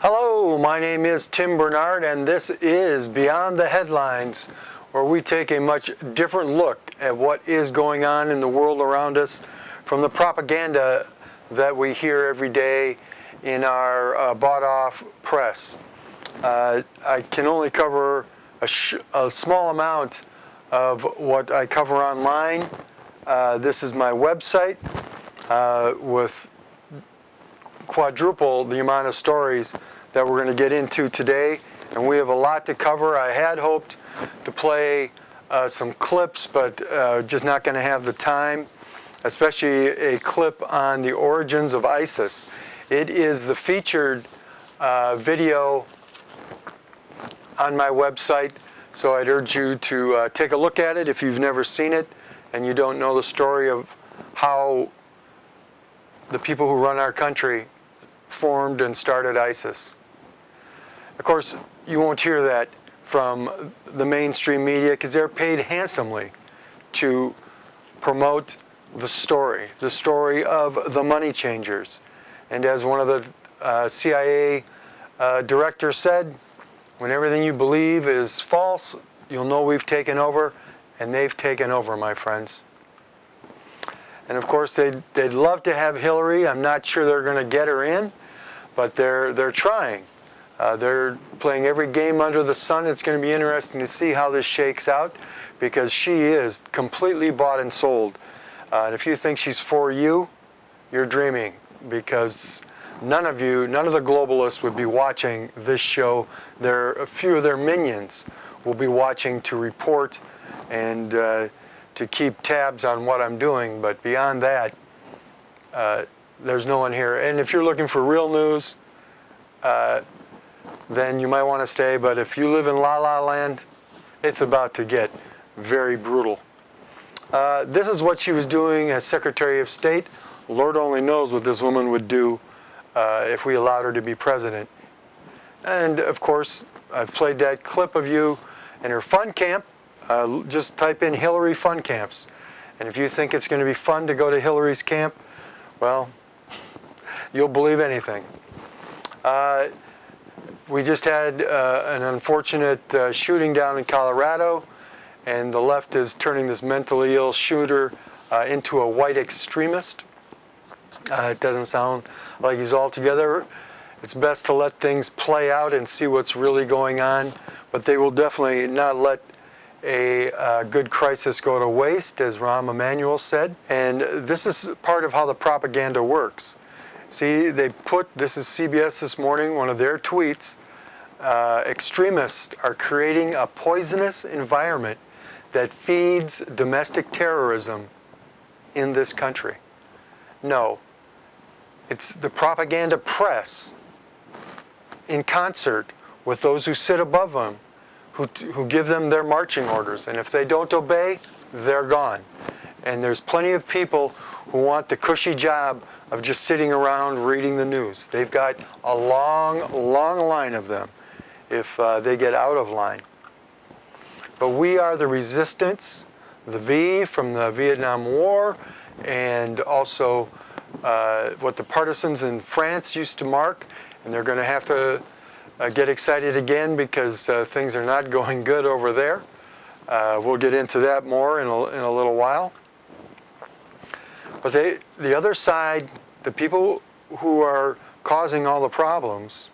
Hello, my name is Tim Bernard, and this is Beyond the Headlines, where we take a much different look at what is going on in the world around us from the propaganda that we hear every day in our bought-off press. I can only cover a small amount of what I cover online. This is my website with quadruple the amount of stories that we're going to get into today, and we have a lot to cover. I had hoped to play some clips, but just not going to have the time, especially a clip on the origins of ISIS. It is the featured video on my website, so I'd urge you to take a look at it if you've never seen it and you don't know the story of how the people who run our country formed and started ISIS. Of course, you won't hear that from the mainstream media because they're paid handsomely to promote the story of the money changers. And as one of the CIA directors said, when everything you believe is false, you'll know we've taken over, and they've taken over, my friends. And of course, they'd love to have Hillary. I'm not sure they're going to get her in, but they're trying. They're playing every game under the sun. It's going to be interesting to see how this shakes out, because she is completely bought and sold. And if you think she's for you, you're dreaming, because none of the globalists would be watching this show. A few of their minions will be watching to report and to keep tabs on what I'm doing, but beyond that, there's no one here. And if you're looking for real news, then you might want to stay, but if you live in La La Land, it's about to get very brutal. This is what she was doing as Secretary of State. Lord only knows what this woman would do if we allowed her to be president. And of course, I've played that clip of you in her fun camp. Just type in Hillary fun camps. And if you think it's going to be fun to go to Hillary's camp, well, you'll believe anything. We just had an unfortunate shooting down in Colorado, and the left is turning this mentally ill shooter into a white extremist. It doesn't sound like he's all together. It's best to let things play out and see what's really going on, but they will definitely not let a good crisis go to waste, as Rahm Emanuel said. And this is part of how the propaganda works. See, this is CBS this morning, one of their tweets, extremists are creating a poisonous environment that feeds domestic terrorism in this country. No, it's the propaganda press in concert with those who sit above them, who give them their marching orders. And if they don't obey, they're gone. And there's plenty of people who want the cushy job of just sitting around reading the news. They've got a long, long line of them if they get out of line. But we are the resistance, the V from the Vietnam War, and also what the partisans in France used to mark. And they're going to have to get excited again because things are not going good over there. We'll get into that more in a little while. But the other side, the people who are causing all the problems,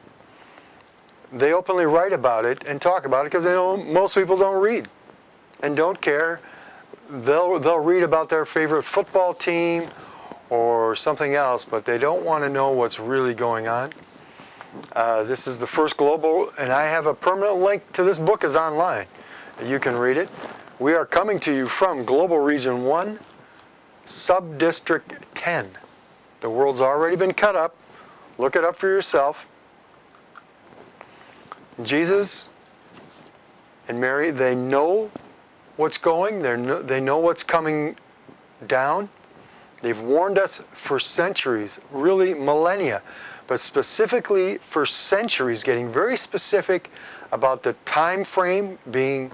they openly write about it and talk about it because they know most people don't read and don't care. They'll read about their favorite football team or something else, but they don't want to know what's really going on. This is the first global, and I have a permanent link to this book is online. You can read it. We are coming to you from Global Region 1, Sub-District 10. The world's already been cut up. Look it up for yourself. Jesus and Mary, they know what's going. They know what's coming down. They've warned us for centuries, really millennia, but specifically for centuries, getting very specific about the time frame being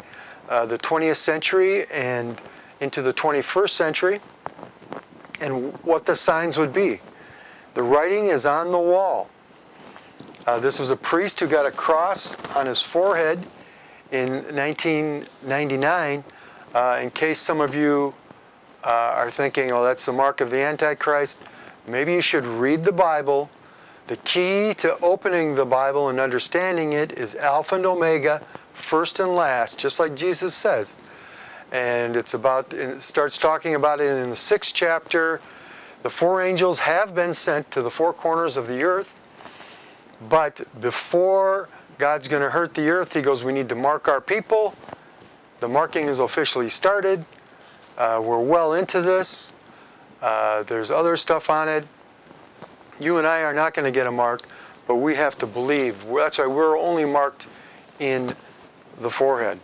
the 20th century and into the 21st century, and what the signs would be. The writing is on the wall. This was a priest who got a cross on his forehead in 1999. In case some of you are thinking, oh, that's the mark of the Antichrist, maybe you should read the Bible. The key to opening the Bible and understanding it is Alpha and Omega, first and last, just like Jesus says. And it starts talking about it in the 6th chapter. The 4 angels have been sent to the 4 corners of the earth. But before God's going to hurt the earth, he goes, we need to mark our people. The marking is officially started. We're well into this. There's other stuff on it. You and I are not going to get a mark, but we have to believe. That's why we're only marked in the forehead.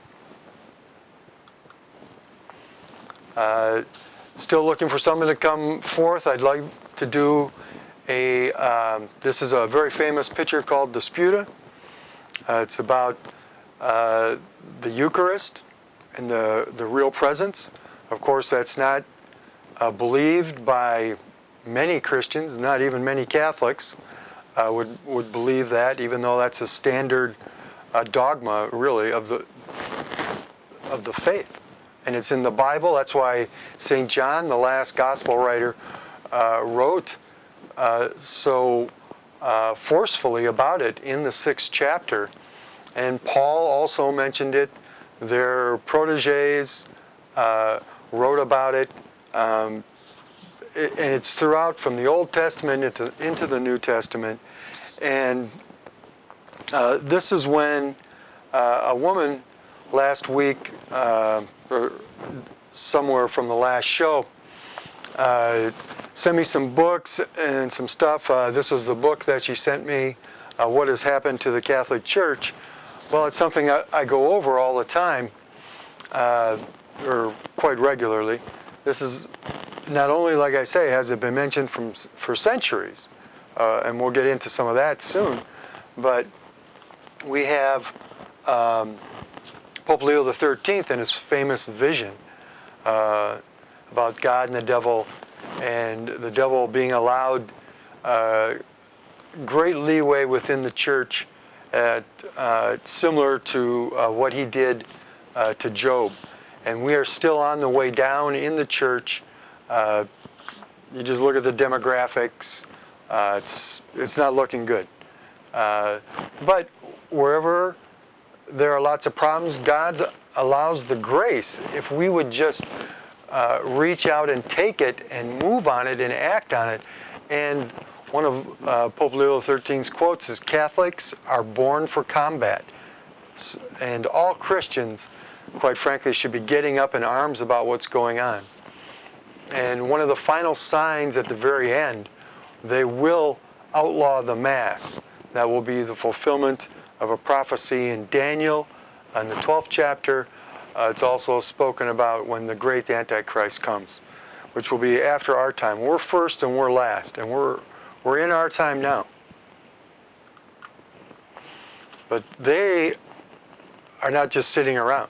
Still looking for someone to come forth. I'd like to do this is a very famous picture called Disputa. It's about the Eucharist and the real presence. Of course, that's not believed by many Christians, not even many Catholics would believe that, even though that's a standard dogma, really, of the faith. And it's in the Bible. That's why St. John, the last gospel writer, wrote so forcefully about it in the 6th chapter. And Paul also mentioned it. Their proteges wrote about it. And it's throughout from the Old Testament into the New Testament. And this is when a woman last week, or somewhere from the last show, sent me some books and some stuff. This was the book that she sent me, What Has Happened to the Catholic Church. Well, it's something I go over all the time, or quite regularly. This is not only, like I say, has it been mentioned for centuries, and we'll get into some of that soon, but we have Pope Leo XIII and his famous vision about God and the devil being allowed great leeway within the church, similar to what he did to Job. And we are still on the way down in the church. You just look at the demographics. It's not looking good. But wherever there are lots of problems, God allows the grace. If we would just reach out and take it and move on it and act on it. And one of Pope Leo XIII's quotes is, Catholics are born for combat. And all Christians, quite frankly, should be getting up in arms about what's going on. And one of the final signs at the very end, they will outlaw the Mass. That will be the fulfillment of a prophecy in Daniel in the 12th chapter. It's also spoken about when the great Antichrist comes, which will be after our time. We're first and we're last, and we're in our time now. But they are not just sitting around.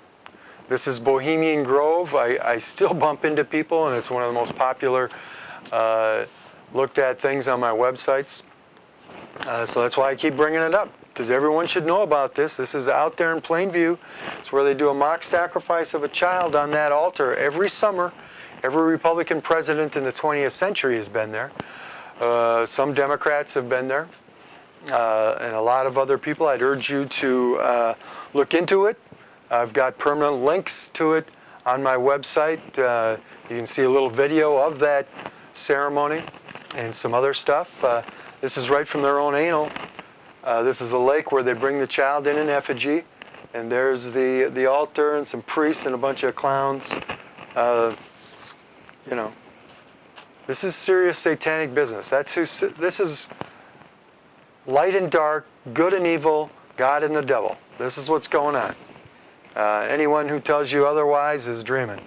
This is Bohemian Grove. I still bump into people, and it's one of the most popular looked at things on my websites. So that's why I keep bringing it up, because everyone should know about this. This is out there in plain view. It's where they do a mock sacrifice of a child on that altar every summer. Every Republican president in the 20th century has been there. Some Democrats have been there, and a lot of other people. I'd urge you to look into it. I've got permanent links to it on my website. You can see a little video of that ceremony and some other stuff. This is right from their own annal. This is a lake where they bring the child in an effigy, and there's the altar and some priests and a bunch of clowns. You know, this is serious satanic business. This is light and dark, good and evil, God and the devil. This is what's going on. Anyone who tells you otherwise is dreaming.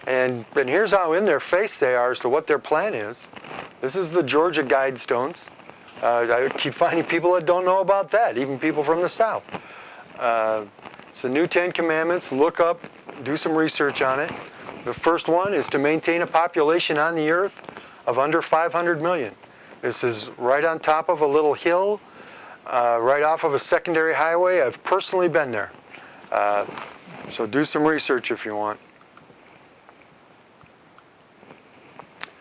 And here's how in their face they are as to what their plan is. This is the Georgia Guidestones. I keep finding people that don't know about that, even people from the South. It's the new 10 Commandments. Look up, do some research on it. The first one is to maintain a population on the earth of under 500 million. This is right on top of a little hill right off of a secondary highway. I've personally been there. So do some research if you want.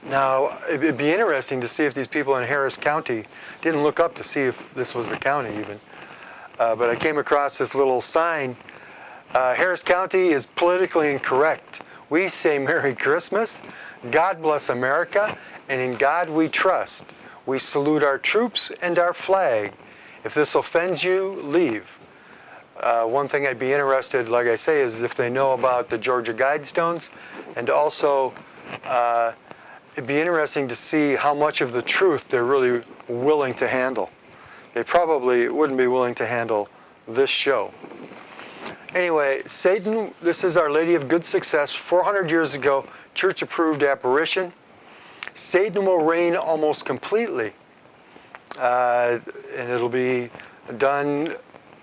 Now, it'd be interesting to see if these people in Harris County didn't look up to see if this was the county even. But I came across this little sign. Harris County is politically incorrect. We say Merry Christmas, God bless America, and in God we trust. We salute our troops and our flag. If this offends you, leave. One thing I'd be interested, like I say, is if they know about the Georgia Guidestones, and also it'd be interesting to see how much of the truth they're really willing to handle. They probably wouldn't be willing to handle this show. Anyway, Satan, this is Our Lady of Good Success, 400 years ago, church-approved apparition. Satan will reign almost completely, and it'll be done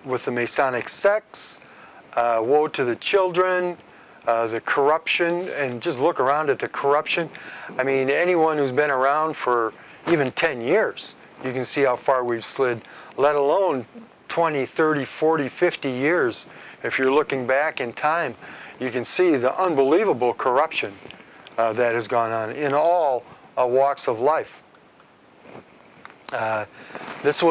with the Masonic sects, woe to the children, the corruption, and just look around at the corruption. I mean, anyone who's been around for even 10 years, you can see how far we've slid, let alone 20, 30, 40, 50 years. If you're looking back in time, you can see the unbelievable corruption that has gone on in all walks of life. This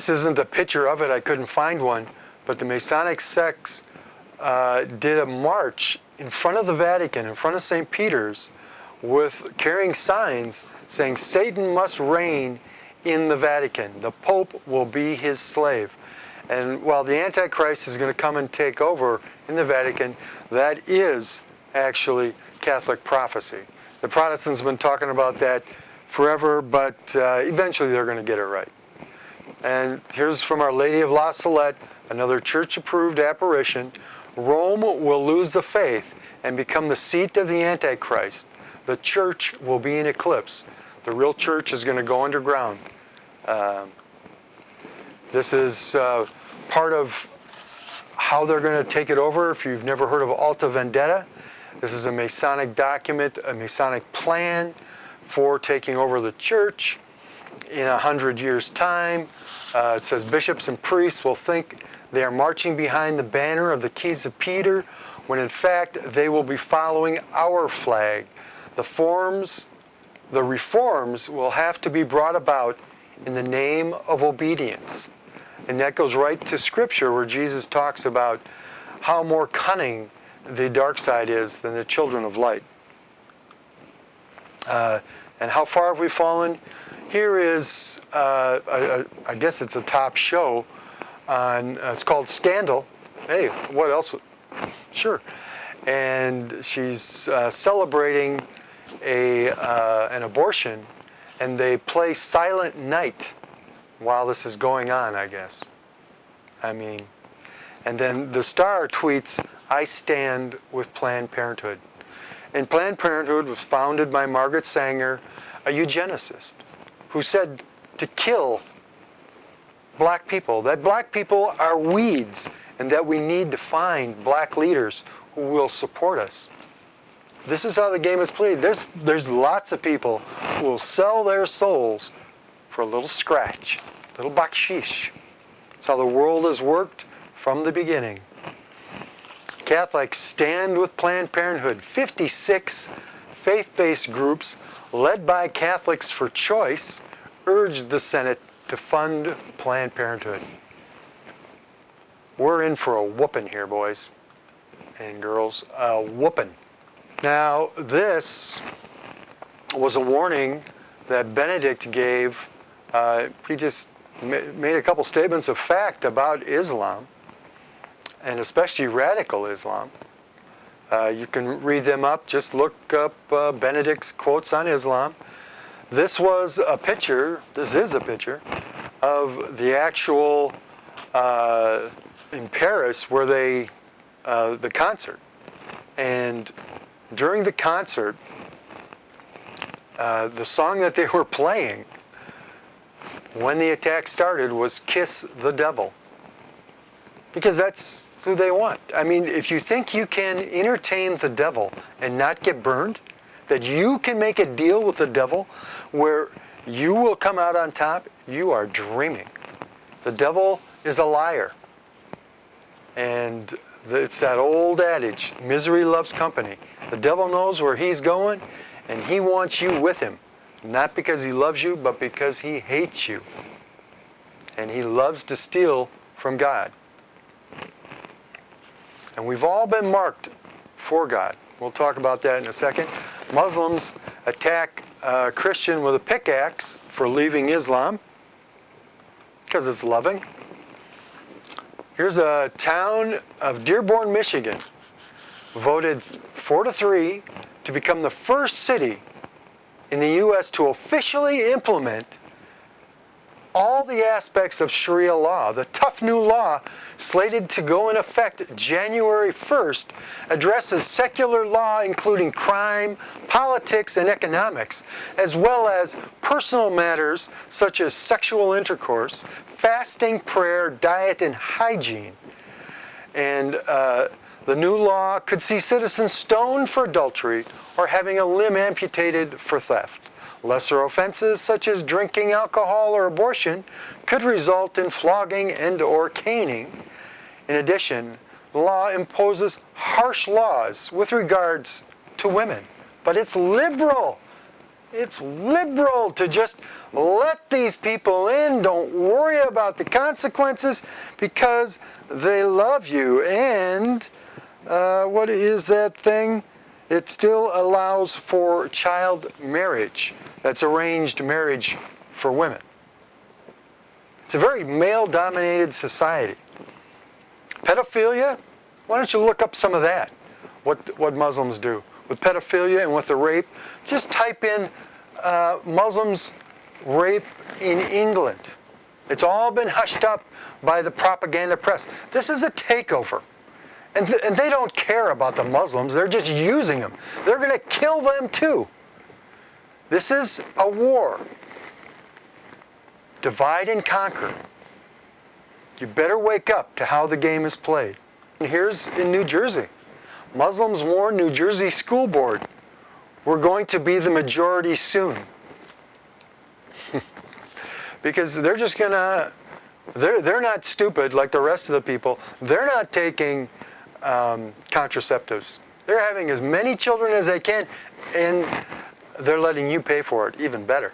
isn't a picture of it, I couldn't find one, but the Masonic sects did a march in front of the Vatican, in front of St. Peter's, with carrying signs saying Satan must reign in the Vatican. The Pope will be his slave. And while the Antichrist is going to come and take over in the Vatican, that is actually Catholic prophecy. The Protestants have been talking about that forever, but eventually they're going to get it right. And here's from Our Lady of La Salette, another church-approved apparition. Rome will lose the faith and become the seat of the Antichrist. The church will be in eclipse. The real church is going to go underground. This is part of how they're going to take it over. If you've never heard of Alta Vendetta, this is a Masonic document, a Masonic plan for taking over the church in 100 years' time. It says bishops and priests will think they are marching behind the banner of the Keys of Peter, when in fact they will be following our flag. The reforms will have to be brought about in the name of obedience. And that goes right to Scripture, where Jesus talks about how more cunning the dark side is than the children of light. And how far have we fallen? Here is, I guess it's a top show on, it's called Scandal. Hey, what else? Sure. And she's celebrating an abortion, and they play Silent Night while this is going on, I guess. I mean, and then the Star tweets, I stand with Planned Parenthood. And Planned Parenthood was founded by Margaret Sanger, a eugenicist, who said to kill black people, that black people are weeds, and that we need to find black leaders who will support us. This is how the game is played. There's lots of people who will sell their souls for a little scratch, a little bakshish. That's how the world has worked from the beginning. Catholics stand with Planned Parenthood. 56 faith-based groups led by Catholics for Choice urged the Senate to fund Planned Parenthood. We're in for a whooping here, boys and girls. A whooping. Now, this was a warning that Benedict gave. He just made a couple statements of fact about Islam, and especially radical Islam. You can read them up. Just look up Benedict's quotes on Islam. This is a picture of the actual, in Paris, where the concert. And during the concert, the song that they were playing when the attack started was Kiss the Devil. Because that's who they want. I mean, if you think you can entertain the devil and not get burned, that you can make a deal with the devil where you will come out on top, you are dreaming. The devil is a liar. And it's that old adage, misery loves company. The devil knows where he's going, and he wants you with him. Not because he loves you, but because he hates you. And he loves to steal from God. And we've all been marked for God. We'll talk about that in a second. Muslims attack a Christian with a pickaxe for leaving Islam because it's loving. Here's a town of Dearborn, Michigan, voted 4-3 to become the first city in the U.S. to officially implement all the aspects of Sharia law. The tough new law, slated to go in effect January 1st, addresses secular law including crime, politics, and economics, as well as personal matters such as sexual intercourse, fasting, prayer, diet, and hygiene. And the new law could see citizens stoned for adultery or having a limb amputated for theft. Lesser offenses such as drinking alcohol or abortion could result in flogging and or caning. In addition, the law imposes harsh laws with regards to women. But it's liberal. It's liberal to just let these people in. Don't worry about the consequences because they love you. And what is that thing? It still allows for child marriage. That's arranged marriage for women. It's a very male-dominated society. Pedophilia, why don't you look up some of that, what Muslims do. With pedophilia and with the rape, just type in Muslims rape in England. It's all been hushed up by the propaganda press. This is a takeover. And they don't care about the Muslims. They're just using them. They're going to kill them too. This is a war. Divide and conquer. You better wake up to how the game is played. And here's in New Jersey. Muslims warn New Jersey school board, we're going to be the majority soon. Because they're just going to, they're not stupid like the rest of the people. They're not taking contraceptives. They're having as many children as they can, and they're letting you pay for it, even better.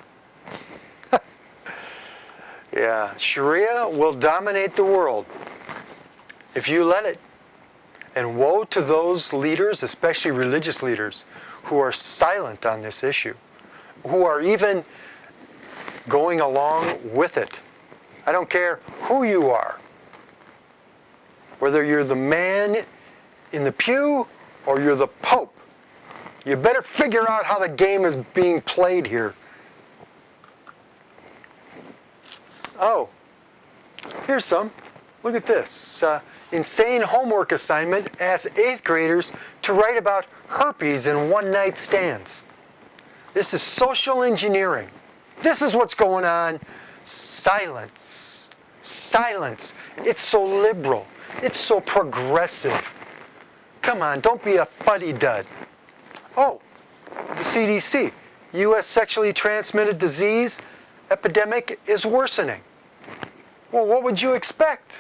Yeah, Sharia will dominate the world if you let it. And woe to those leaders, especially religious leaders, who are silent on this issue, who are even going along with it. I don't care who you are, whether you're the man in the pew or you're the Pope. You better figure out how the game is being played here. Oh, here's some. Look at this. Insane homework assignment asks 8th graders to write about herpes and one-night stands. This is social engineering. This is what's going on. Silence. Silence. It's so liberal. It's so progressive. Come on, don't be a fuddy-dud. Oh, the CDC. U.S. sexually transmitted disease epidemic is worsening. Well, what would you expect?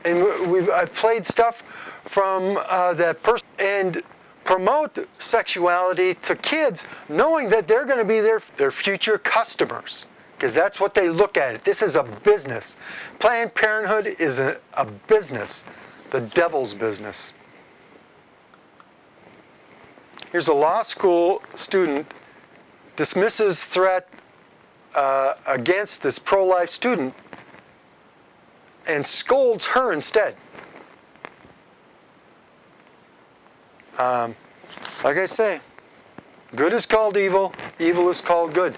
And I've played stuff from that person and promote sexuality to kids, knowing that they're going to be their future customers, because that's what they look at it. This is a business. Planned Parenthood is a business, the devil's business. Here's a law school student dismisses threat against this pro-life student and scolds her instead. Like I say, good is called evil, evil is called good.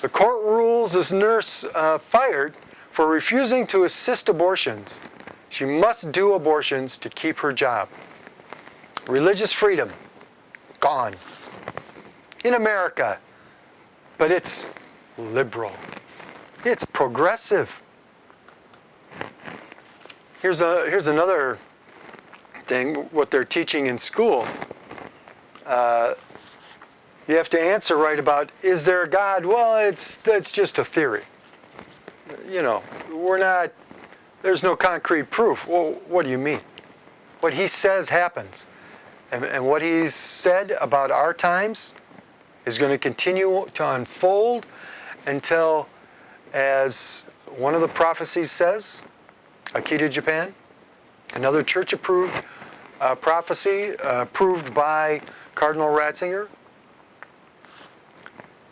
The court rules this nurse fired for refusing to assist abortions. She must do abortions to keep her job. Religious freedom, gone. In America, but it's liberal. It's progressive. Here's another thing, what they're teaching in school. you have to answer right about, is there a God? Well, that's just a theory. You know, there's no concrete proof. Well, what do you mean? What he says happens. And what he's said about our times is going to continue to unfold until, as one of the prophecies says, Akita Japan, another church-approved prophecy approved by Cardinal Ratzinger,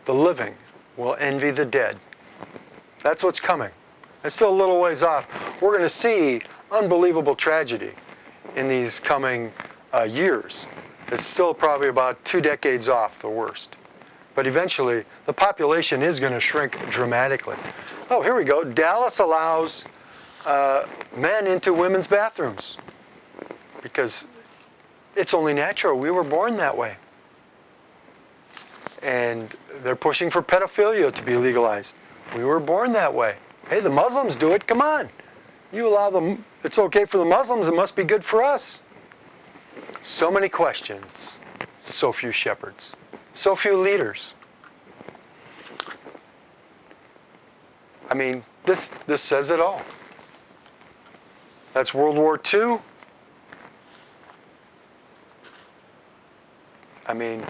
the living will envy the dead. That's what's coming. It's still a little ways off. We're going to see unbelievable tragedy in these coming years. It's still probably about 2 decades off the worst. But eventually, the population is going to shrink dramatically. Oh, here we go. Dallas allows men into women's bathrooms because it's only natural. We were born that way. And they're pushing for pedophilia to be legalized. We were born that way. Hey, the Muslims do it. Come on. You allow them. It's okay for the Muslims. It must be good for us. So many questions. So few shepherds. So few leaders. I mean, this says it all. That's World War II. I mean,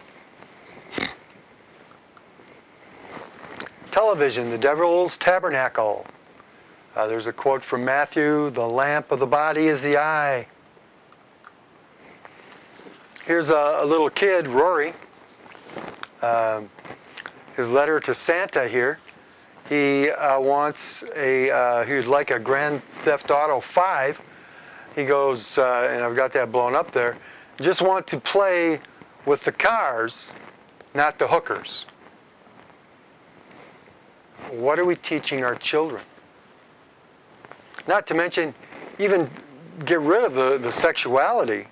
television, the devil's tabernacle. There's a quote from Matthew, the lamp of the body is the eye. Here's a little kid, Rory. His letter to Santa here. He wants he'd like a Grand Theft Auto 5. He goes, and I've got that blown up there, just want to play with the cars, not the hookers. What are we teaching our children? Not to mention, even get rid of the sexuality.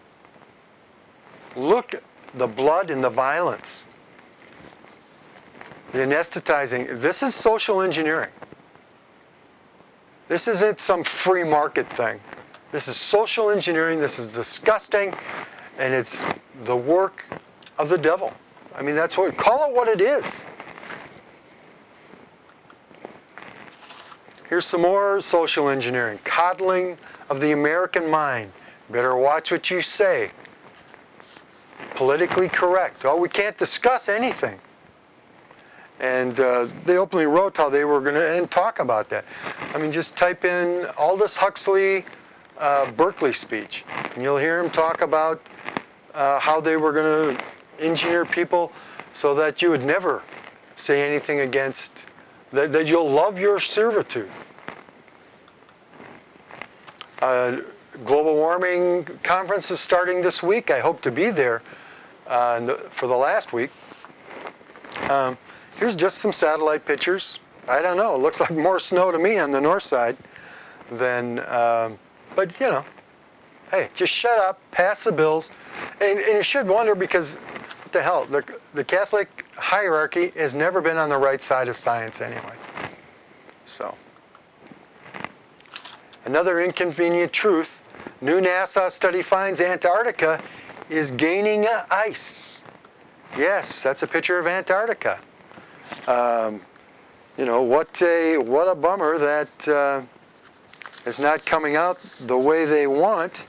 Look at the blood and the violence. The anesthetizing. This is social engineering. This isn't some free market thing. This is social engineering. This is disgusting. And it's the work of the devil. I mean, that's what, call it what it is. Here's some more social engineering. Coddling of the American mind. Better watch what you say. Politically correct. Oh, we can't discuss anything. And they openly wrote how they were going to talk about that. I mean, just type in Aldous Huxley Berkeley speech, and you'll hear him talk about how they were going to engineer people so that you would never say anything against, that you'll love your servitude. Global warming conference is starting this week. I hope to be there for the last week. Here's just some satellite pictures. I don't know. It looks like more snow to me on the north side than, but you know, hey, just shut up, pass the bills. And you should wonder because, what the hell, the Catholic hierarchy has never been on the right side of science anyway. So, another inconvenient truth, new NASA study finds Antarctica is gaining ice. Yes, that's a picture of Antarctica. You know, what a bummer that it's not coming out the way they want.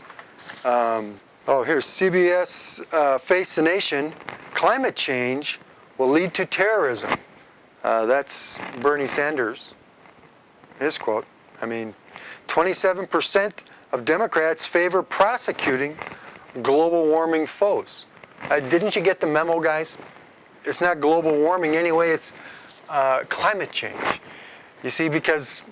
Oh, here's CBS Face the Nation. Climate change will lead to terrorism. That's Bernie Sanders, his quote. I mean, 27% of Democrats favor prosecuting global warming foes. Didn't you get the memo, guys? It's not global warming anyway, it's climate change. You see, because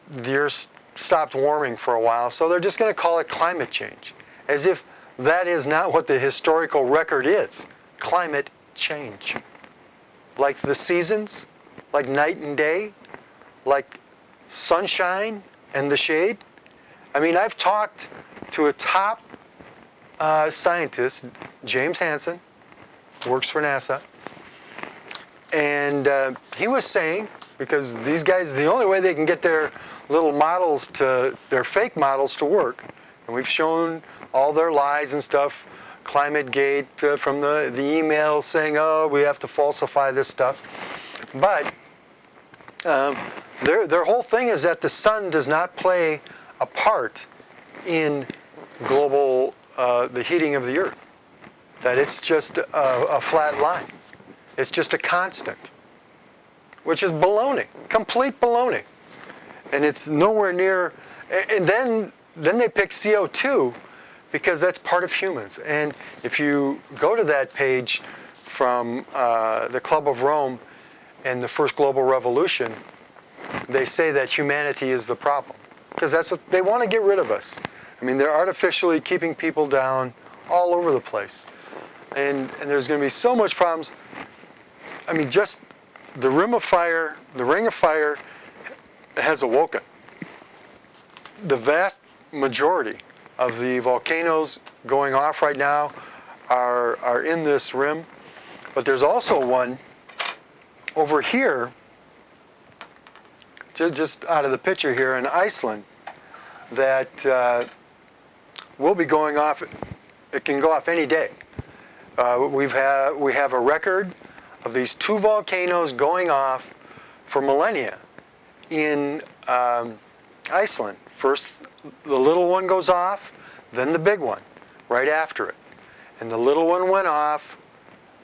the Earth stopped warming for a while, so they're just going to call it climate change. As if that is not what the historical record is. Climate change. Like the seasons, like night and day, like sunshine and the shade. I mean, I've talked to a top scientist, James Hansen, works for NASA, and he was saying, because these guys, the only way they can get their little models their fake models to work, and we've shown all their lies and stuff, ClimateGate, from the email saying, oh, we have to falsify this stuff. But their whole thing is that the sun does not play a part in global, the heating of the earth. That it's just a flat line. It's just a constant, which is baloney, complete baloney. And it's nowhere near, and then they pick CO2 because that's part of humans. And if you go to that page from the Club of Rome and the First Global Revolution, they say that humanity is the problem. Because that's what they want to get rid of us. I mean, they're artificially keeping people down all over the place. And there's going to be so much problems. I mean, just the ring of fire has awoken. The vast majority of the volcanoes going off right now are in this rim. But there's also one over here, just out of the picture here in Iceland, that will be going off. It can go off any day. We have a record of these two volcanoes going off for millennia in Iceland. First, the little one goes off, then the big one right after it. And the little one went off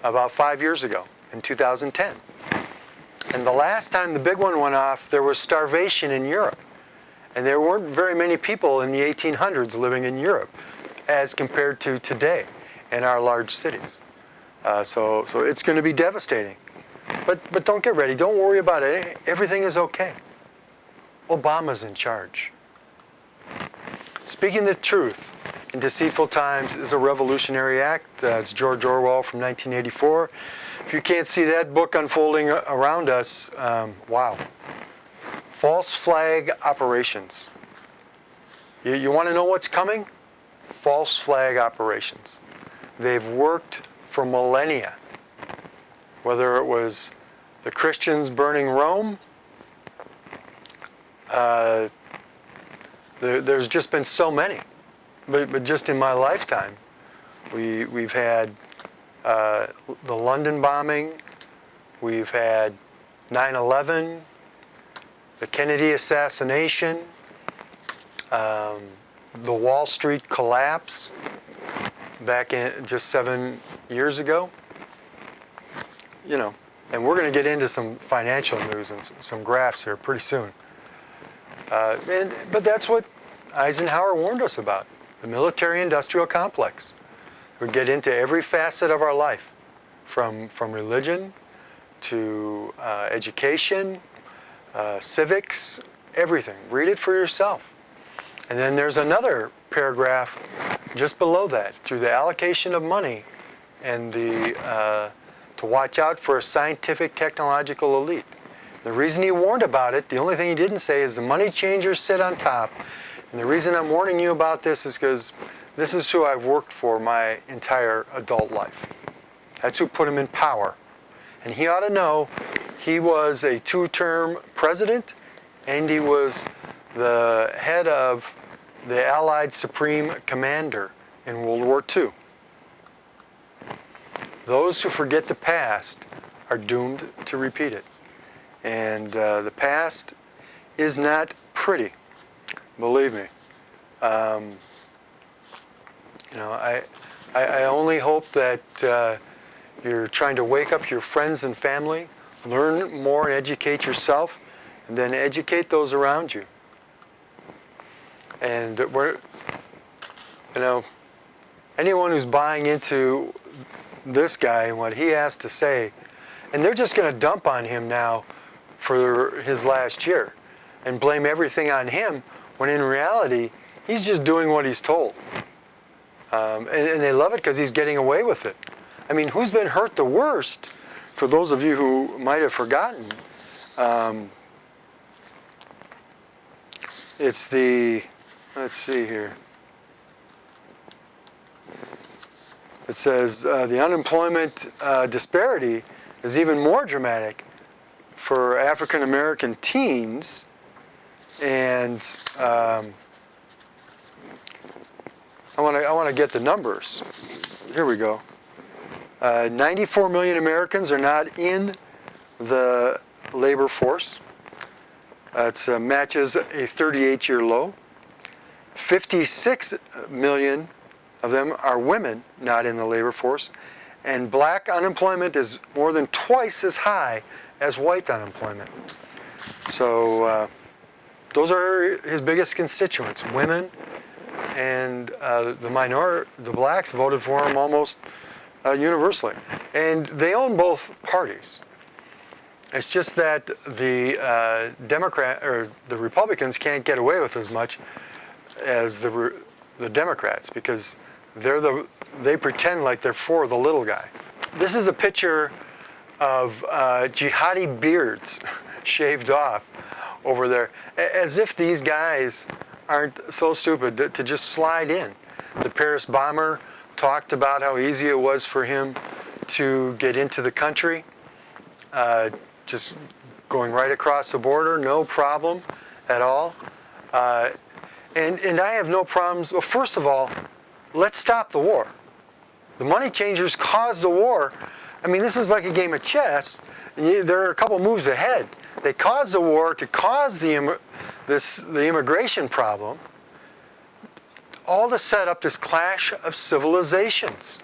about 5 years ago, in 2010. And the last time the big one went off, there was starvation in Europe. And there weren't very many people in the 1800s living in Europe as compared to today in our large cities. So it's going to be devastating. But don't get ready. Don't worry about it. Everything is okay. Obama's in charge. Speaking the truth in deceitful times is a revolutionary act. It's George Orwell from 1984. If you can't see that book unfolding around us, wow. False flag operations. You want to know what's coming? False flag operations. They've worked for millennia. Whether it was the Christians burning Rome, there's just been so many. But just in my lifetime, we've had the London bombing, we've had 9/11, the Kennedy assassination, the Wall Street collapse back in just 7 years ago. You know, and we're going to get into some financial news and some graphs here pretty soon. But that's what Eisenhower warned us about. The military-industrial complex would get into every facet of our life, from religion to education, civics, everything. Read it for yourself. And then there's another paragraph just below that, through the allocation of money and to watch out for a scientific technological elite. The reason he warned about it, the only thing he didn't say is the money changers sit on top. And the reason I'm warning you about this is because this is who I've worked for my entire adult life. That's who put him in power. And he ought to know he was a 2-term president, and he was the head of the Allied Supreme Commander in World War II. Those who forget the past are doomed to repeat it. And the past is not pretty, believe me. I only hope that you're trying to wake up your friends and family, learn more and educate yourself, and then educate those around you. And anyone who's buying into this guy and what he has to say, and they're just going to dump on him now for his last year and blame everything on him, when in reality, he's just doing what he's told. And they love it because he's getting away with it. I mean, who's been hurt the worst, for those of you who might have forgotten, it's the, let's see here. It says the unemployment disparity is even more dramatic for African American teens, and I want to get the numbers. Here we go. 94 million Americans are not in the labor force. It matches a 38-year low. 56 million of them are women not in the labor force. And black unemployment is more than twice as high as white unemployment. So those are his biggest constituents, women, and the blacks voted for him almost universally. And they own both parties. It's just that the the Republicans can't get away with as much as the Democrats, because they pretend like they're for the little guy. This is a picture of jihadi beards shaved off over there, as if these guys aren't so stupid to just slide in. The Paris bomber talked about how easy it was for him to get into the country, just going right across the border, no problem at all. And I have no problems. Well, first of all, let's stop the war. The money changers caused the war. I mean, this is like a game of chess. And they're a couple moves ahead. They caused the war to cause the immigration problem, all to set up this clash of civilizations.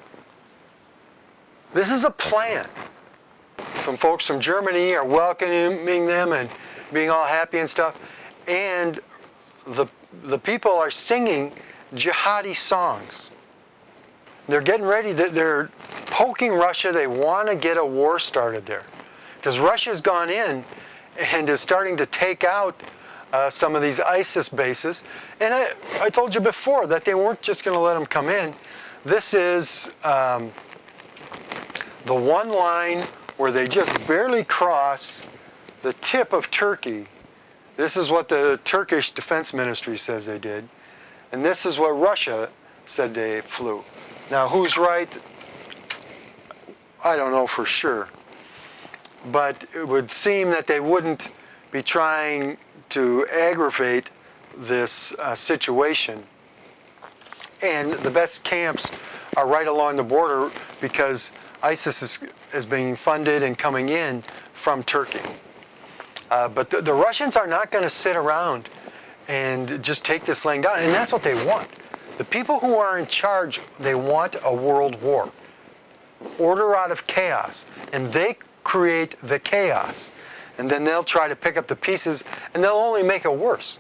This is a plan. Some folks from Germany are welcoming them and being all happy and stuff. And the people are singing jihadi songs. They're getting ready. They're poking Russia. They want to get a war started there. Because Russia's gone in and is starting to take out some of these ISIS bases. And I told you before that they weren't just going to let them come in. This is the one line where they just barely cross the tip of Turkey. This is what the Turkish Defense Ministry says they did. And this is what Russia said they flew. Now, who's right? I don't know for sure. But it would seem that they wouldn't be trying to aggravate this situation. And the best camps are right along the border because ISIS is being funded and coming in from Turkey. But the Russians are not going to sit around and just take this laying down. And that's what they want. The people who are in charge, they want a world war. Order out of chaos. And they create the chaos. And then they'll try to pick up the pieces, and they'll only make it worse.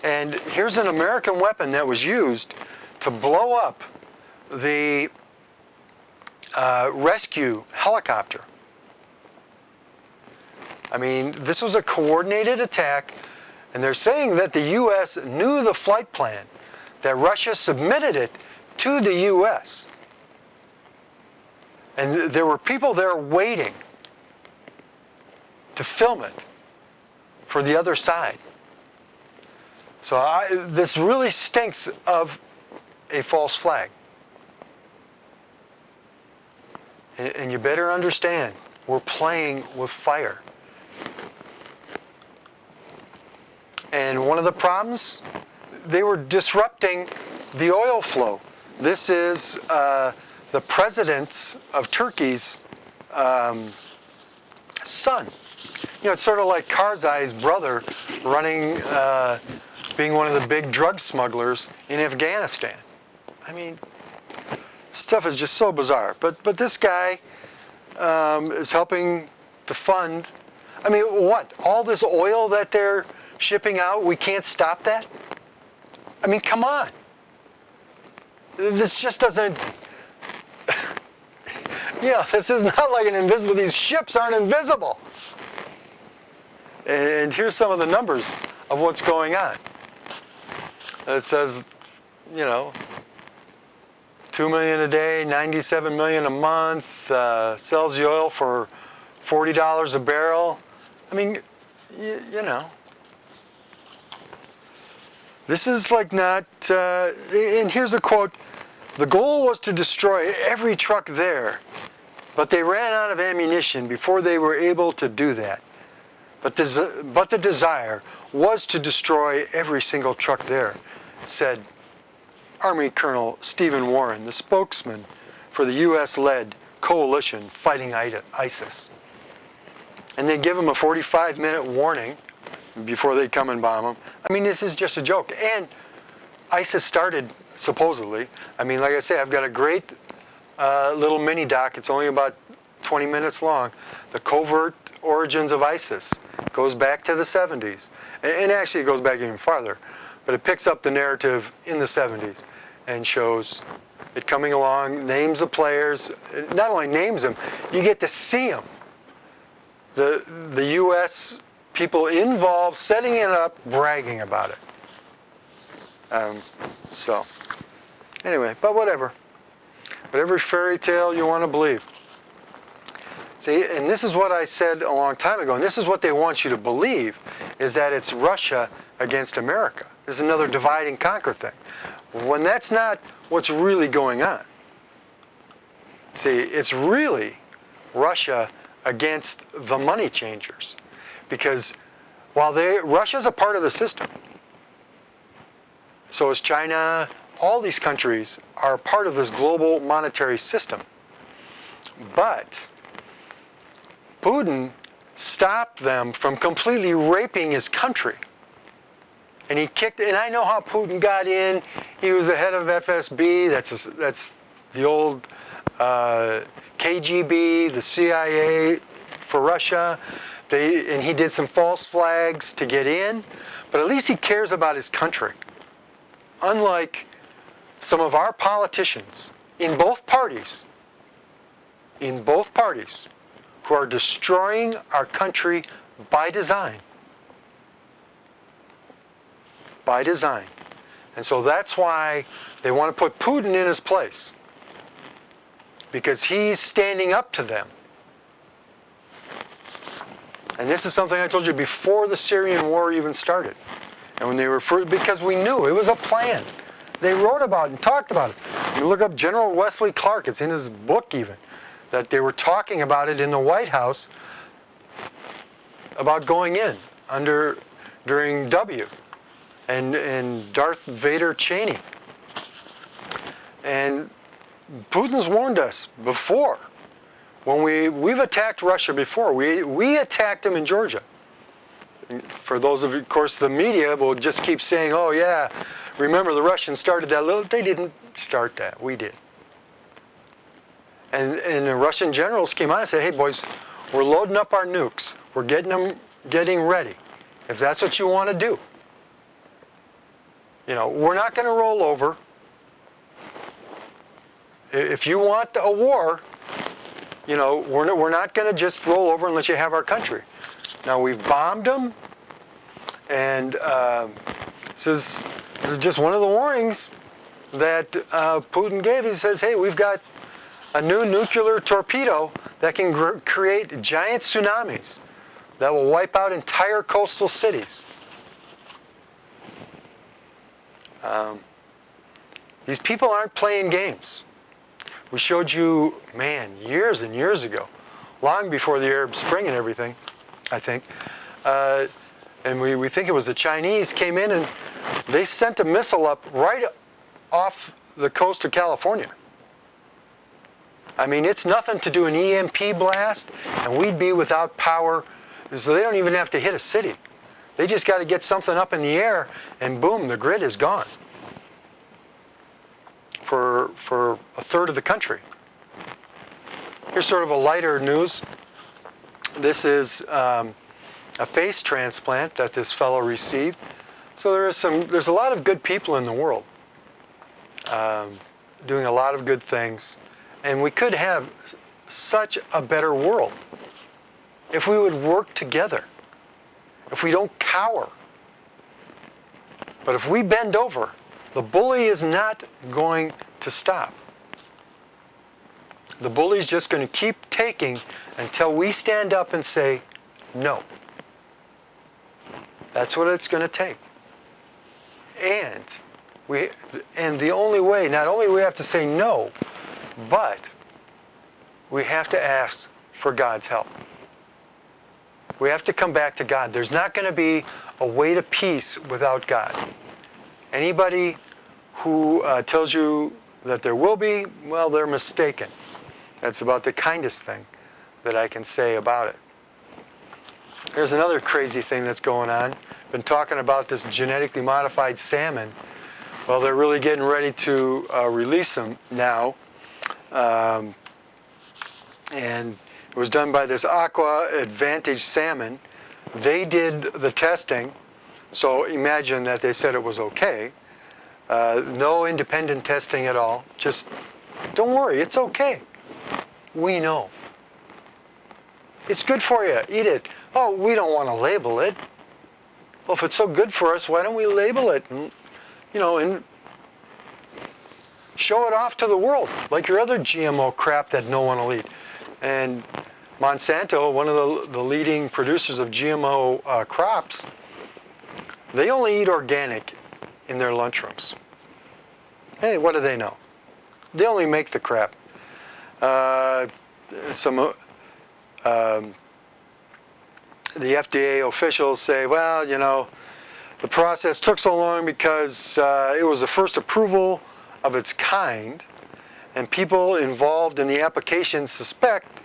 And here's an American weapon that was used to blow up the rescue helicopter. I mean, this was a coordinated attack, and they're saying that the U.S. knew the flight plan, that Russia submitted it to the U.S. And there were people there waiting to film it for the other side. So this really stinks of a false flag. And you better understand, we're playing with fire. And one of the problems, they were disrupting the oil flow. This is the president of Turkey's son. You know, it's sort of like Karzai's brother running, being one of the big drug smugglers in Afghanistan. I mean, stuff is just so bizarre. But this guy is helping to fund. I mean, what? All this oil that they're shipping out, we can't stop that? I mean, come on. This just doesn't... this is not like an invisible... These ships aren't invisible. And here's some of the numbers of what's going on. It says, 2 million a day, 97 million a month, sells the oil for $40 a barrel. I mean, this is like not, and here's a quote, "The goal was to destroy every truck there, but they ran out of ammunition before they were able to do that. But the desire was to destroy every single truck there." said Army Colonel Stephen Warren, the spokesman for the U.S.-led coalition fighting ISIS. And they give him a 45-minute warning before they come and bomb him. I mean, this is just a joke. And ISIS started, supposedly, I mean, like I say, I've got a great little mini doc. It's only about 20 minutes long. The Covert Origins of ISIS. Goes back to the 70s. And actually it goes back even farther. But it picks up the narrative in the 70s and shows it coming along, names the players. It not only names them, you get to see them. The U.S. people involved, setting it up, bragging about it. So, anyway, but whatever. Whatever fairy tale you want to believe. See, and this is what I said a long time ago, and this is what they want you to believe, is that it's Russia against America. This is another divide and conquer thing. When that's not what's really going on. See, it's really Russia against the money changers. Because while Russia's a part of the system, so is China, all these countries are part of this global monetary system. But Putin stopped them from completely raping his country. And he kicked, and I know how Putin got in. He was the head of FSB, that's the old KGB, the CIA for Russia. And he did some false flags to get in, but at least he cares about his country. Unlike some of our politicians in both parties, who are destroying our country by design. By design. And so that's why they want to put Putin in his place. Because he's standing up to them. And this is something I told you before the Syrian war even started. And when they referred, because we knew it was a plan. They wrote about it and talked about it. You look up General Wesley Clark, it's in his book even, that they were talking about it in the White House about going in during W. And Darth Vader Cheney. And Putin's warned us before. When we've attacked Russia before. We attacked him in Georgia. And for those of course, the media will just keep saying, oh yeah, remember the Russians started that. They didn't start that. We did. And the Russian generals came out and said, hey boys, we're loading up our nukes. We're getting ready. If that's what you want to do. You know, we're not going to roll over. If you want a war, you know, we're not going to just roll over unless you have our country. Now, we've bombed them, and this is just one of the warnings that Putin gave. He says, hey, we've got a new nuclear torpedo that can create giant tsunamis that will wipe out entire coastal cities. These people aren't playing games. We showed you, man, years and years ago, long before the Arab Spring and everything, I think. And we think it was the Chinese came in and they sent a missile up right off the coast of California. I mean, it's nothing to do an EMP blast, and we'd be without power, so they don't even have to hit a city. They just got to get something up in the air, and boom, the grid is gone for a third of the country. Here's sort of a lighter news. This is a face transplant that this fellow received. So there's a lot of good people in the world doing a lot of good things, and we could have such a better world if we would work together. If we don't cower. But if we bend over, the bully is not going to stop. The bully's just going to keep taking until we stand up and say, no. That's what it's going to take. And the only way, not only do we have to say no, but we have to ask for God's help. We have to come back to God. There's not going to be a way to peace without God. Anybody who tells you that there will be, well, they're mistaken. That's about the kindest thing that I can say about it. Here's another crazy thing that's going on. Been talking about this genetically modified salmon. Well, they're really getting ready to release them now. And it was done by this Aqua Advantage Salmon. They did the testing, so imagine that they said it was okay. No independent testing at all. Just, don't worry, it's okay. We know. It's good for you, eat it. Oh, we don't want to label it. Well, if it's so good for us, why don't we label it? And, and show it off to the world, like your other GMO crap that no one will eat. And Monsanto, one of the leading producers of GMO crops, they only eat organic in their lunchrooms. Hey, what do they know? They only make the crap. The FDA officials say, well, the process took so long because it was the first approval of its kind, and people involved in the application suspect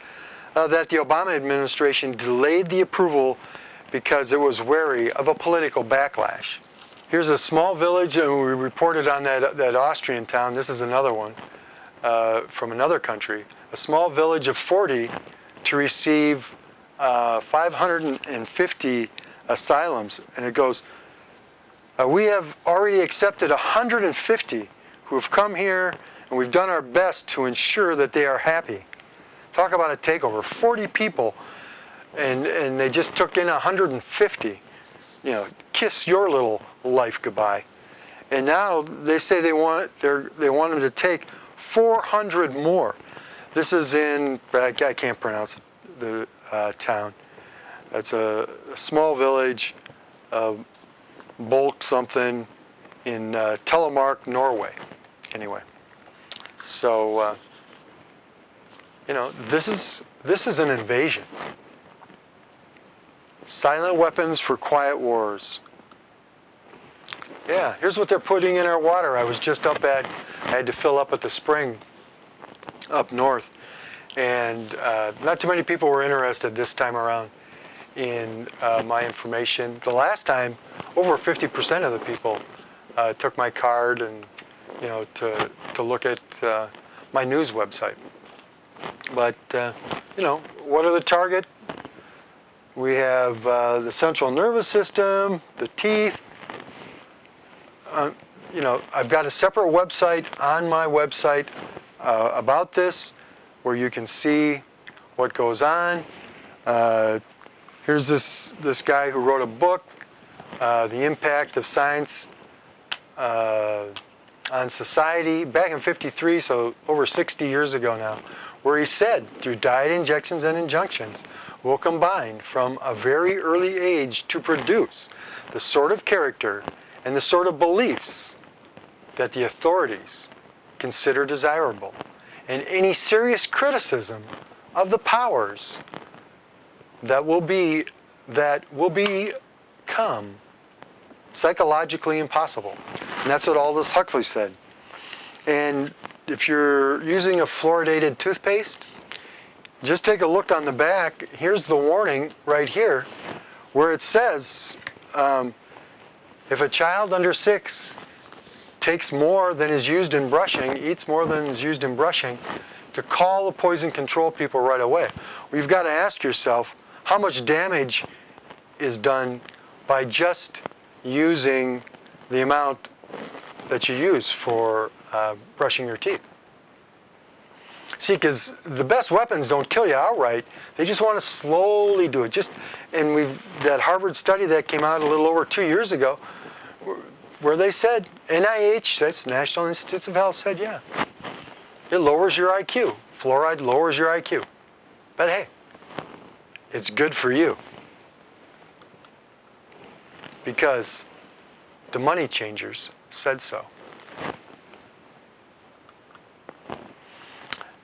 that the Obama administration delayed the approval because it was wary of a political backlash. Here's a small village, and we reported on that Austrian town. This is another one from another country. A small village of 40 to receive 550 asylums. And it goes, we have already accepted 150 who have come here, and we've done our best to ensure that they are happy. Talk about a takeover. 40 people, and they just took in 150. Kiss your little life goodbye. And now they say they want them to take 400 more. This is in, I can't pronounce the town. It's a small village, Bulk something, in Telemark, Norway. Anyway, so this is an invasion. Silent weapons for quiet wars. Yeah, here's what they're putting in our water. I was just I had to fill up at the spring up north, and not too many people were interested this time around in my information. The last time, over 50% of the people took my card and to look at my news website. But what are the target? We have the central nervous system, the teeth. I've got a separate website on my website about this, where you can see what goes on. Here's this guy who wrote a book, The Impact of Science on Society, back in '53, so over 60 years ago now, where he said, through diet injections and injunctions, will combine from a very early age to produce the sort of character and the sort of beliefs that the authorities consider desirable, and any serious criticism of the powers that will become psychologically impossible. And that's what Aldous Huxley said. And if you're using a fluoridated toothpaste, just take a look on the back. Here's the warning right here, where it says, if a child under 6 takes more than is used in brushing, eats more than is used in brushing, to call the poison control people right away. Well, you've got to ask yourself, how much damage is done by just using the amount that you use for brushing your teeth? See, because the best weapons don't kill you outright. They just want to slowly do it. And that Harvard study that came out a little over 2 years ago, where they said, NIH, that's National Institutes of Health, said, yeah, it lowers your IQ. Fluoride lowers your IQ. But hey, it's good for you. Because the money changers said so.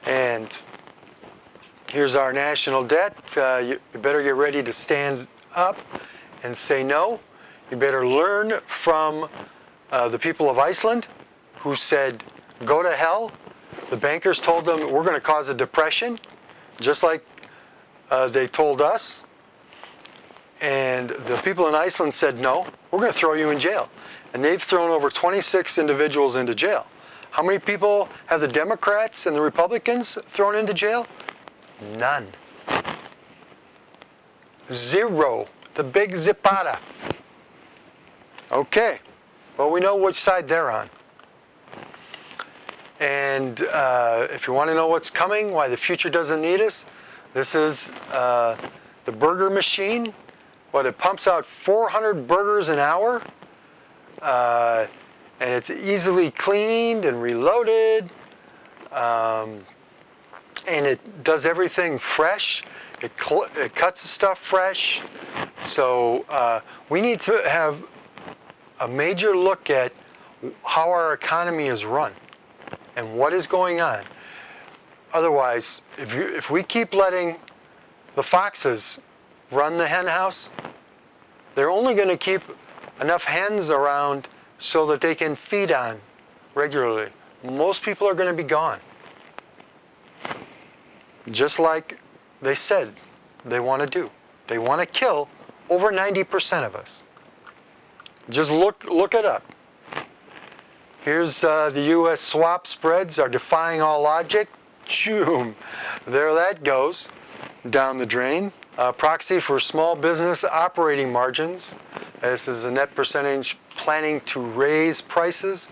And here's our national debt. You better get ready to stand up and say no. You better learn from the people of Iceland who said, go to hell. The bankers told them, we're going to cause a depression, just like they told us. And the people in Iceland said, no, we're going to throw you in jail. And they've thrown over 26 individuals into jail. How many people have the Democrats and the Republicans thrown into jail? None. Zero. The big zipada. Okay. Well, we know which side they're on. And if you want to know what's coming, why the future doesn't need us, this is the burger machine. It pumps out 400 burgers an hour. And it's easily cleaned and reloaded. And it does everything fresh. It cuts the stuff fresh. So we need to have a major look at how our economy is run and what is going on. Otherwise, if we keep letting the foxes run the hen house, they're only going to keep enough hens around so that they can feed on regularly. Most people are going to be gone. Just like they said they want to do. They want to kill over 90% of us. Just look it up. Here's the U.S. swap spreads are defying all logic. Choom. There that goes down the drain. Proxy for small business operating margins. This is a net percentage planning to raise prices,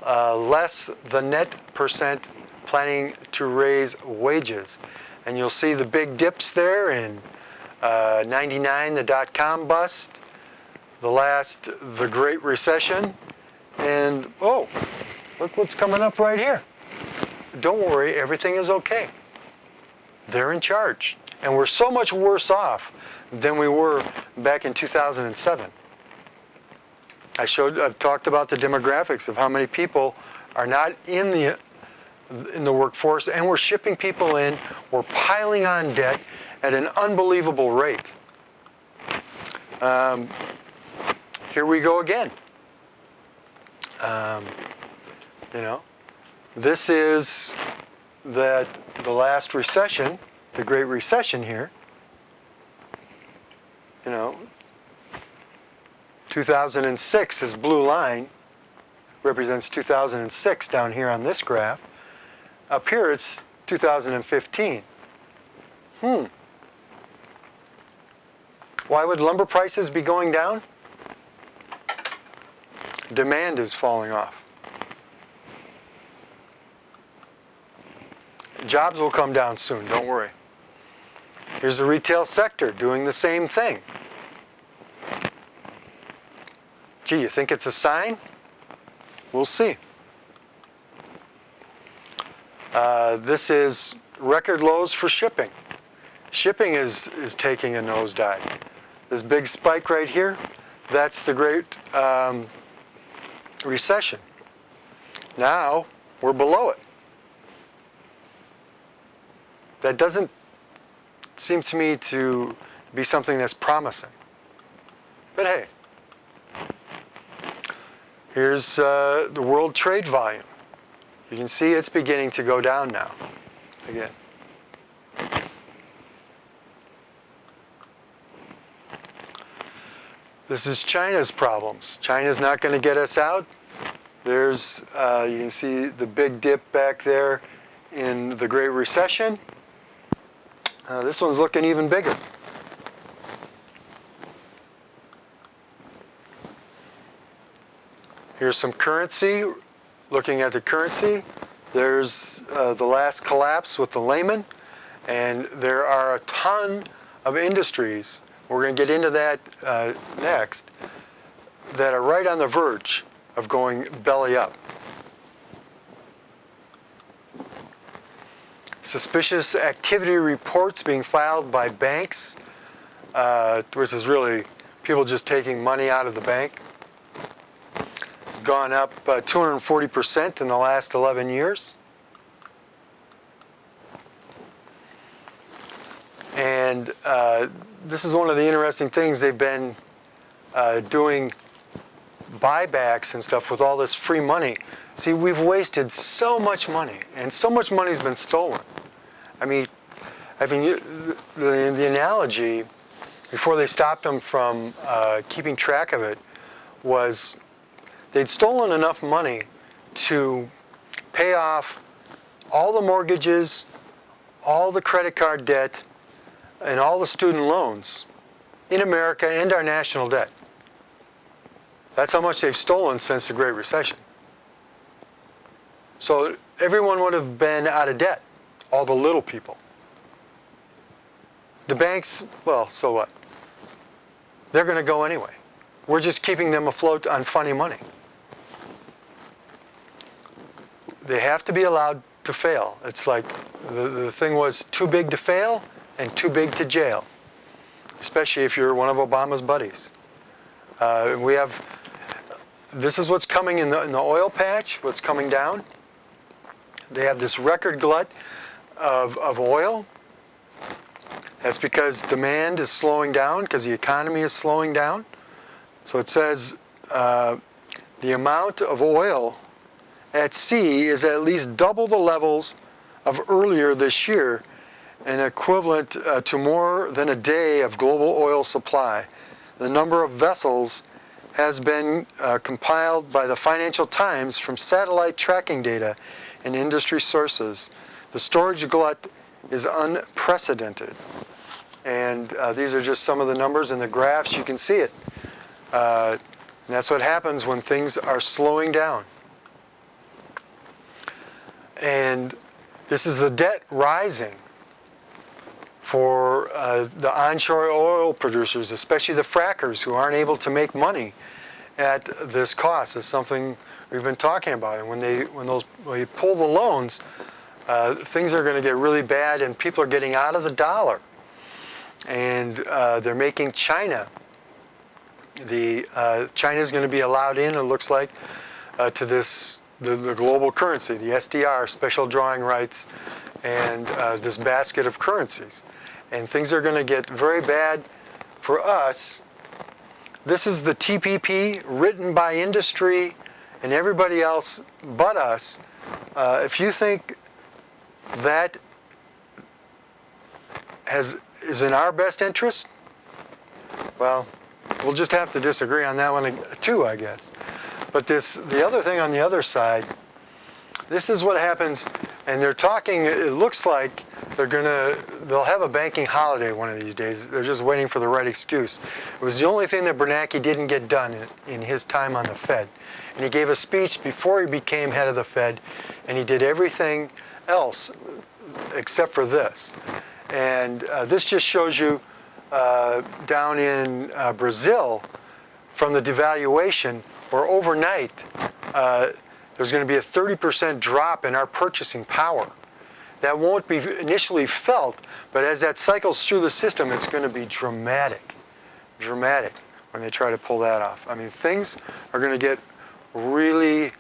less the net percent planning to raise wages. And you'll see the big dips there in 99, the dot-com bust, the Great Recession, and oh, look what's coming up right here. Don't worry, everything is okay. They're in charge. And we're so much worse off than we were back in 2007. I've talked about the demographics of how many people are not in the workforce, and we're shipping people in. We're piling on debt at an unbelievable rate. Here we go again. This is the last recession, the Great Recession here. 2006, this blue line represents 2006 down here on this graph. Up here it's 2015. Why would lumber prices be going down? Demand is falling off. Jobs will come down soon, don't worry. Here's the retail sector doing the same thing. Gee, you think it's a sign? We'll see. This is record lows for shipping. Shipping is taking a nosedive. This big spike right here, that's the Great Recession. Now, we're below it. That doesn't seem to me to be something that's promising. But hey, here's the world trade volume. You can see it's beginning to go down now, again. This is China's problems. China's not going to get us out. There's, you can see the big dip back there in the Great Recession. This one's looking even bigger. Here's some currency. Looking at the currency, there's the last collapse with the Lehman, and there are a ton of industries, we're going to get into that next, that are right on the verge of going belly up. Suspicious activity reports being filed by banks, which is really people just taking money out of the bank. It's gone up 240% in the last 11 years. And this is one of the interesting things they've been doing buybacks and stuff with all this free money. See, we've wasted so much money, and so much money's been stolen. I mean, the analogy, before they stopped them from keeping track of it, was they'd stolen enough money to pay off all the mortgages, all the credit card debt, and all the student loans in America and our national debt. That's how much they've stolen since the Great Recession. So everyone would have been out of debt, all the little people. The banks, well, so what? They're going to go anyway. We're just keeping them afloat on funny money. They have to be allowed to fail. It's like the thing was too big to fail and too big to jail, especially if you're one of Obama's buddies. This is what's coming in the oil patch, what's coming down. They have this record glut of oil. That's because demand is slowing down, because the economy is slowing down. So it says the amount of oil at sea is at least double the levels of earlier this year, and equivalent to more than a day of global oil supply. The number of vessels has been compiled by the Financial Times from satellite tracking data and industry sources. The storage glut is unprecedented. And these are just some of the numbers in the graphs. You can see it. And that's what happens when things are slowing down. And this is the debt rising for the onshore oil producers, especially the frackers who aren't able to make money at this cost. It's something we've been talking about. And when you pull the loans, things are going to get really bad, and people are getting out of the dollar. And they're making China. China's going to be allowed in, it looks like, to the global currency, the SDR, special drawing rights, and this basket of currencies. And things are going to get very bad for us. This is the TPP written by industry and everybody else but us. If you think that is in our best interest, well, we'll just have to disagree on that one too, I guess. But the other thing on the other side, this is what happens, and they're talking, it looks like they'll have a banking holiday one of these days. They're just waiting for the right excuse. It was the only thing that Bernanke didn't get done in his time on the Fed. And he gave a speech before he became head of the Fed, and he did everything else except for this. And this just shows you down in Brazil, from the devaluation, where overnight there's going to be a 30% drop in our purchasing power. That won't be initially felt, but as that cycles through the system, it's going to be dramatic when they try to pull that off. I mean, things are going to get really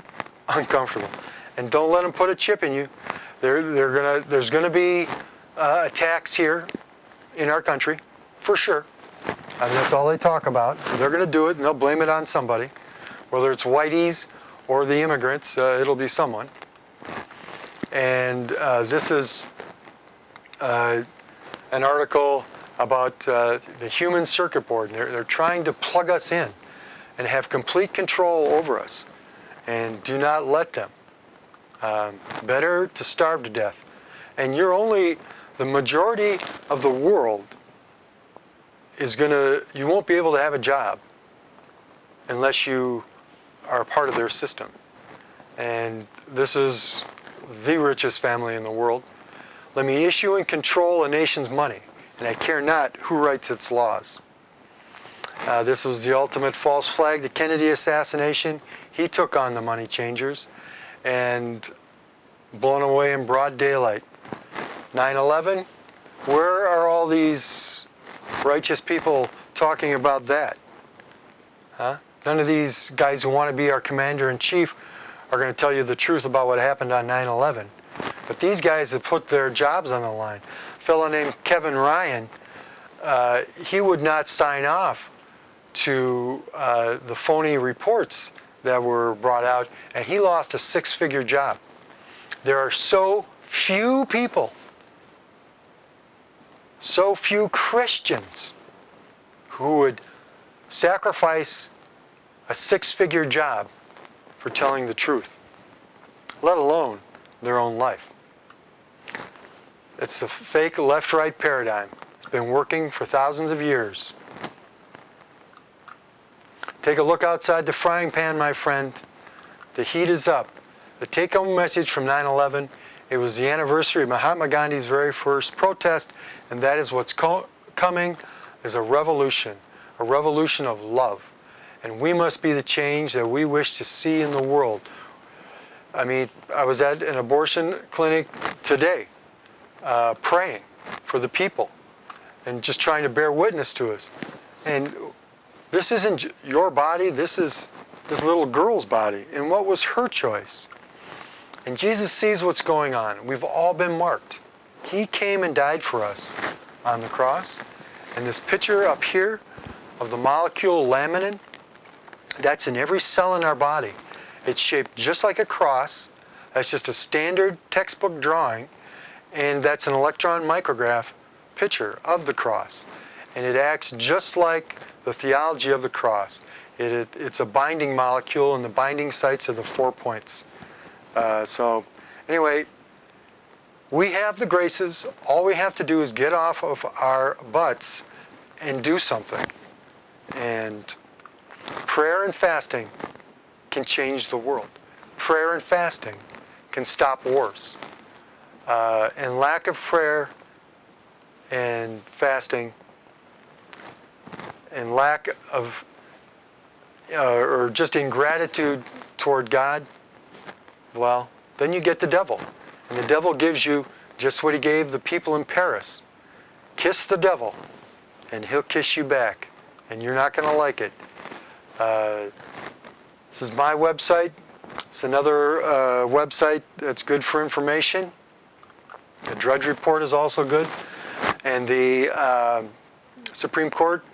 uncomfortable. And don't let them put a chip in you. There's going to be attacks here in our country, for sure. I mean, that's all they talk about. They're going to do it, and they'll blame it on somebody. Whether it's whiteys or the immigrants, it'll be someone. And this is an article about the human circuit board. They're trying to plug us in and have complete control over us. And do not let them. Better to starve to death. And the majority of the world you won't be able to have a job unless you are part of their system. And this is the richest family in the world. Let me issue and control a nation's money, and I care not who writes its laws. This was the ultimate false flag, the Kennedy assassination. He took on the money changers and blown away in broad daylight. 9/11, where are all these righteous people talking about that? Huh? None of these guys who want to be our commander-in-chief are going to tell you the truth about what happened on 9/11. But these guys have put their jobs on the line. A fellow named Kevin Ryan, he would not sign off to the phony reports that were brought out, and he lost a six-figure job. There are so few people, so few Christians who would sacrifice a six-figure job for telling the truth, let alone their own life. It's a fake left-right paradigm. It's been working for thousands of years. Take a look outside the frying pan, my friend. The heat is up. The take-home message from 9/11, it was the anniversary of Mahatma Gandhi's very first protest, and that is what's coming is a revolution of love. And we must be the change that we wish to see in the world. I mean, I was at an abortion clinic today, praying for the people and just trying to bear witness to us. And this isn't your body, this is this little girl's body. And what was her choice? And Jesus sees what's going on. We've all been marked. He came and died for us on the cross. And this picture up here of the molecule laminin, that's in every cell in our body. It's shaped just like a cross. That's just a standard textbook drawing. And that's an electron micrograph picture of the cross. And it acts just like the theology of the cross. It's a binding molecule, and the binding sites are the 4 points. So anyway, we have the graces. All we have to do is get off of our butts and do something. And prayer and fasting can change the world. Prayer and fasting can stop wars. And lack of prayer and fasting and lack of or just ingratitude toward God, well, then you get the devil. And the devil gives you just what he gave the people in Paris. Kiss the devil, and he'll kiss you back. And you're not going to like it. This is my website. It's another website that's good for information. The Drudge Report is also good. And the Supreme Court,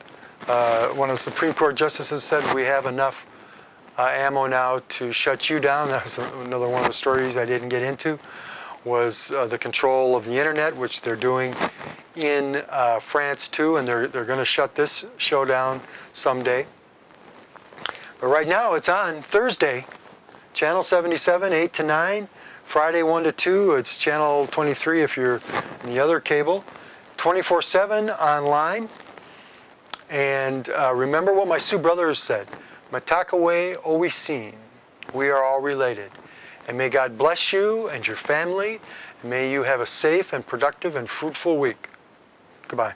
one of the Supreme Court justices said we have enough ammo now to shut you down. That was another one of the stories I didn't get into, was the control of the internet, which they're doing in France too, and they're going to shut this show down someday. But right now it's on Thursday, channel 77, 8 to 9, Friday 1 to 2, it's channel 23 if you're in the other cable, 24/7 online. And remember what my Sioux brothers said, Matakawe Owisin, we are all related. And may God bless you and your family, and may you have a safe and productive and fruitful week. Goodbye.